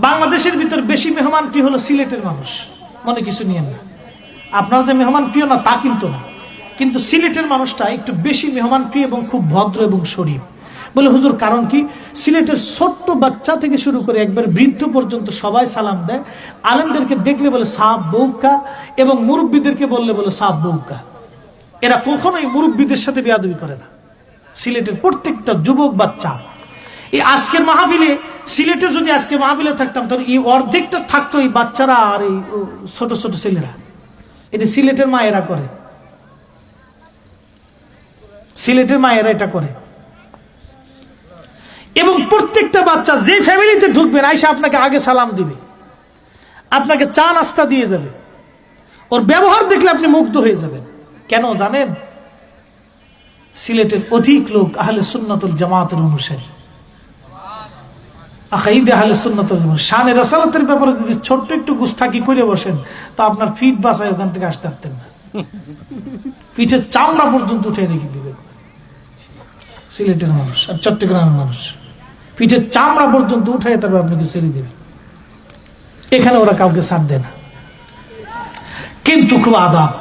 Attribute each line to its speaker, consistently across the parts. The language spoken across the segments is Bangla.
Speaker 1: বাংলাদেশের ভিতর বেশি মেহমান প্রিয় হলো সিলেটের মানুষ। মনে কিছু নিয়েন না, আপনারা যে মেহমান প্রিয় না তা কিন্তু না, কিন্তু সিলেটের মানুষটা একটু বেশি মেহমান প্রিয় এবং খুব ভদ্র এবং শরীফ। বলে হুজুর কারণ কি? সিলেটের ছোট্ট বাচ্চা থেকে শুরু করে একবার বৃদ্ধ পর্যন্ত সবাই সালাম দেয়। আলেমদেরকে দেখলে বলে সাব বউকা, এবং মুরব্বীদেরকে বললে বলে সাব বউকা। এরা কখনোই মুরব্বীদের সাথে বেয়াদবি করে না। সিলেটের প্রত্যেকটা যুবক বাচ্চা, এই আজকের মাহফিলে, সিলেটে যদি আজকে মাহফিলে থাকতাম তাহলে এই অর্ধেকটা থাকতো এই বাচ্চারা আর এই ছোট ছোট ছেলেরা। এটা সিলেটের মায়েরা করে, সিলেটের মায়েরা এটা করে। এবং প্রত্যেকটা বাচ্চা যে ফ্যামিলিতে ঢুকবেন আইসা আপনাকে আগে সালাম দিবে, আপনাকে চা নাস্তা দিয়ে যাবে। ওর ব্যবহার দেখলে আপনি মুগ্ধ হয়ে যাবেন। কেন জানেন? সিলেটের অধিক লোক আহলে সুন্নাতুল জামাতের অনুসারী, আকাইদে আহলে সুন্নাতুল জামাত। শানে রাসালাতের ব্যাপারে যদি ছোট্ট একটু গুস্তাকি করে বসেন তা আপনার ফিট বাসায় ওখান থেকে আসতে পারতেন না, পিঠের চামড়া পর্যন্ত উঠে রেখে দিবে সিলেটের মানুষ আর চট্টগ্রামের মানুষ। পিঠের চামড়া পর্যন্ত উঠাই তারপর আপনাকে ছেড়ে দেবে। এখানে ওরা কাউকে ছাড় দেয় না, কিন্তু খুব আদব।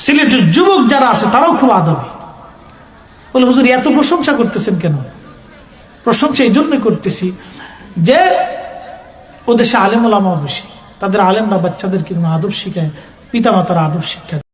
Speaker 1: সিলেটের যুবক যারা আছে তারাও খুব আদবী। বলে হুজুর এত প্রশংসা করতেছেন কেন? প্রশংসা এই জন্যই করতেছি যে ও দেশে আলেম ওলামা বেশি, তাদের আলেমরা বাচ্চাদেরকে আদব শিখায়, পিতা মাতারা আদব শিক্ষা।